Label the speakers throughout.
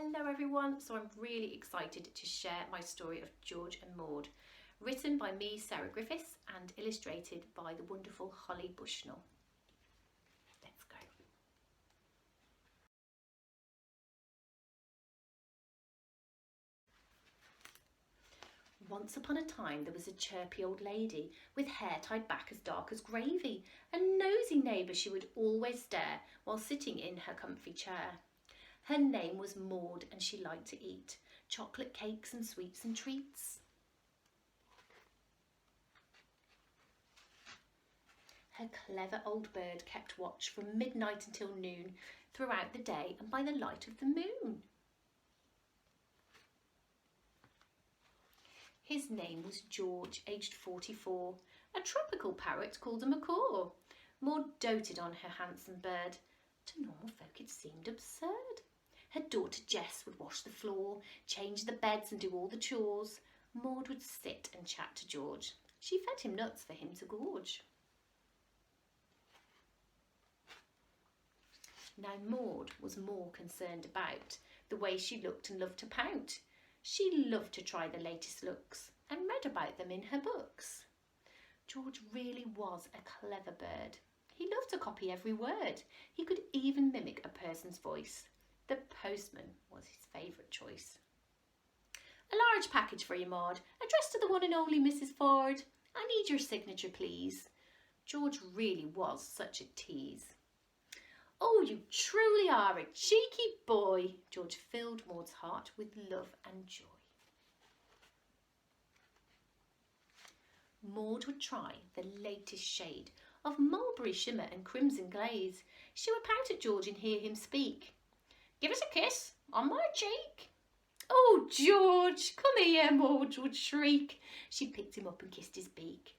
Speaker 1: Hello everyone, so I'm really excited to share my story of George and Maude, written by me, Sarah Griffiths, and illustrated by the wonderful Holly Bushnell. Let's go. Once upon a time there was a chirpy old lady with hair tied back as dark as gravy, a nosy neighbour she would always stare while sitting in her comfy chair. Her name was Maude and she liked to eat chocolate cakes and sweets and treats. Her clever old bird kept watch from midnight until noon throughout the day and by the light of the moon. His name was George, aged 44, a tropical parrot called a macaw. Maude doted on her handsome bird. To normal folk it seemed absurd. Her daughter Jess would wash the floor, change the beds and do all the chores. Maude would sit and chat to George. She fed him nuts for him to gorge. Now Maude was more concerned about the way she looked and loved to pout. She loved to try the latest looks and read about them in her books. George really was a clever bird. He loved to copy every word. He could even mimic a person's voice. The postman was his favourite choice. A large package for you, Maude, addressed to the one and only Mrs. Ford. I need your signature, please. George really was such a tease. Oh, you truly are a cheeky boy. George filled Maude's heart with love and joy. Maude would try the latest shade of mulberry shimmer and crimson glaze. She would pout at George and hear him speak. Give us a kiss on my cheek. Oh, George, come here, Maude would shriek. She picked him up and kissed his beak.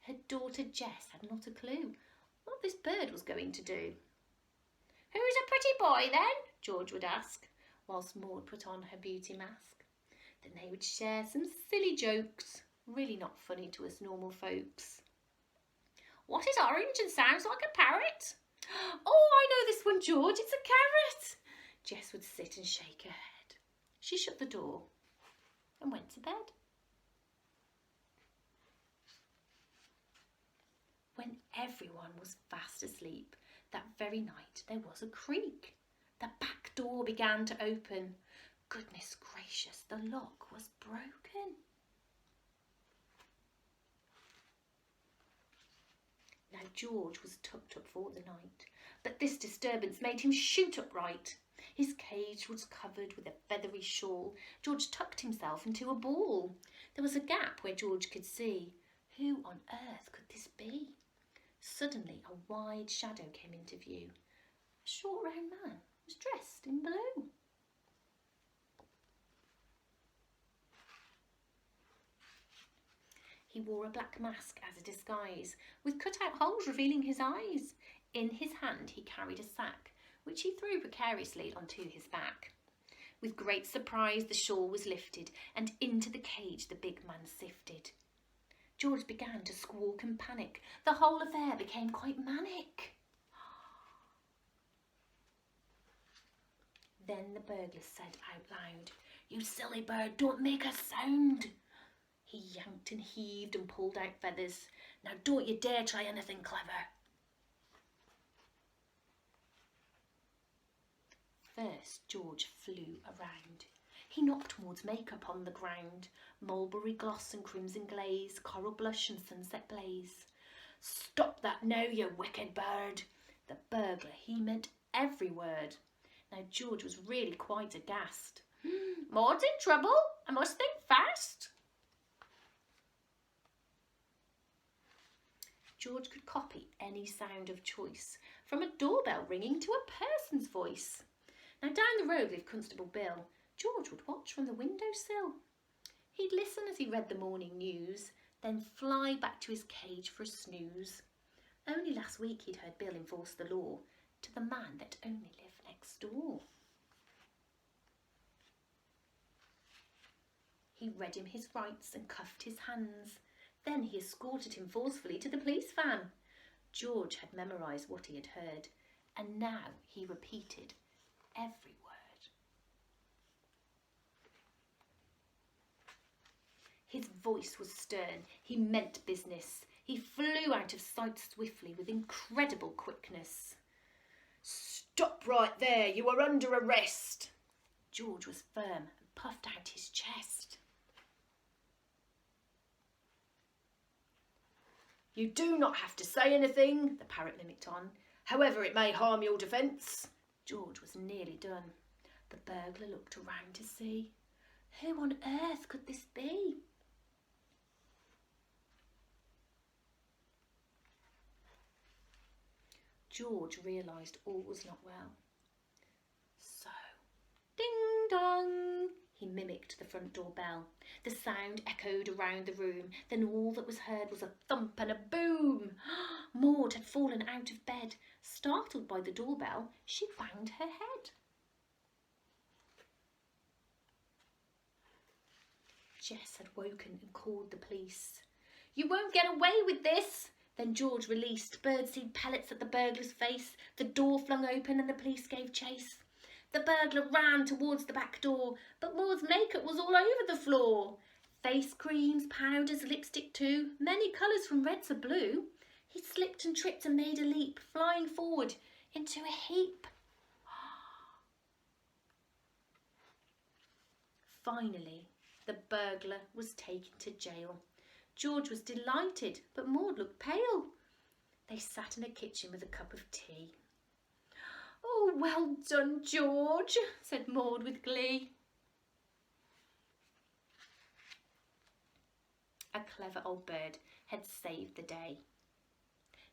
Speaker 1: Her daughter Jess had not a clue what this bird was going to do. Who's a pretty boy then? George would ask, whilst Maude put on her beauty mask. Then they would share some silly jokes, really not funny to us normal folks. What is orange and sounds like a parrot? Oh, I know this one, George, it's a carrot. Jess would sit and shake her head. She shut the door and went to bed. When everyone was fast asleep, that very night there was a creak. The back door began to open. Goodness gracious, the lock was broken. Now George was tucked up for the night, but this disturbance made him shoot upright. His cage was covered with a feathery shawl. George tucked himself into a ball. There was a gap where George could see. Who on earth could this be? Suddenly a wide shadow came into view. A short round man was dressed in blue. He wore a black mask as a disguise, with cut-out holes revealing his eyes. In his hand he carried a sack, which he threw precariously onto his back. With great surprise the shawl was lifted, and into the cage the big man sifted. George began to squawk and panic. The whole affair became quite manic. Then the burglar said out loud, "You silly bird, don't make a sound." He yanked and heaved and pulled out feathers. Now don't you dare try anything clever. First, George flew around. He knocked Maude's makeup on the ground. Mulberry gloss and crimson glaze, coral blush and sunset blaze. Stop that now, you wicked bird. The burglar, he meant every word. Now George was really quite aghast. Maude's in trouble. I must think fast. George could copy any sound of choice, from a doorbell ringing to a person's voice. Now down the road lived Constable Bill. George would watch from the windowsill. He'd listen as he read the morning news, then fly back to his cage for a snooze. Only last week he'd heard Bill enforce the law to the man that only lived next door. He read him his rights and cuffed his hands. Then he escorted him forcefully to the police van. George had memorised what he had heard, and now he repeated every word. His voice was stern. He meant business. He flew out of sight swiftly with incredible quickness. "Stop right there. You are under arrest." George was firm and puffed out his chest. "You do not have to say anything," the parrot mimicked on, "however it may harm your defence." George was nearly done. The burglar looked around to see. Who on earth could this be? George realised all was not well. So, ding dong, he mimicked the front door bell. The sound echoed around the room. Then all that was heard was a thump and a boom. Maude had fallen out of bed. Startled by the doorbell, she banged her head. Jess had woken and called the police. "You won't get away with this." Then George released birdseed pellets at the burglar's face. The door flung open and the police gave chase. The burglar ran towards the back door, but Maude's makeup was all over the floor. Face creams, powders, lipstick too, many colours from red to blue. He slipped and tripped and made a leap, flying forward into a heap. Finally, the burglar was taken to jail. George was delighted, but Maude looked pale. They sat in a kitchen with a cup of tea. "Oh, well done, George," said Maude with glee. A clever old bird had saved the day.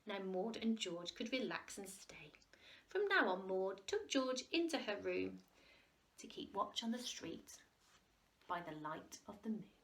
Speaker 1: Now Maude and George could relax and stay. From now on, Maude took George into her room to keep watch on the street by the light of the moon.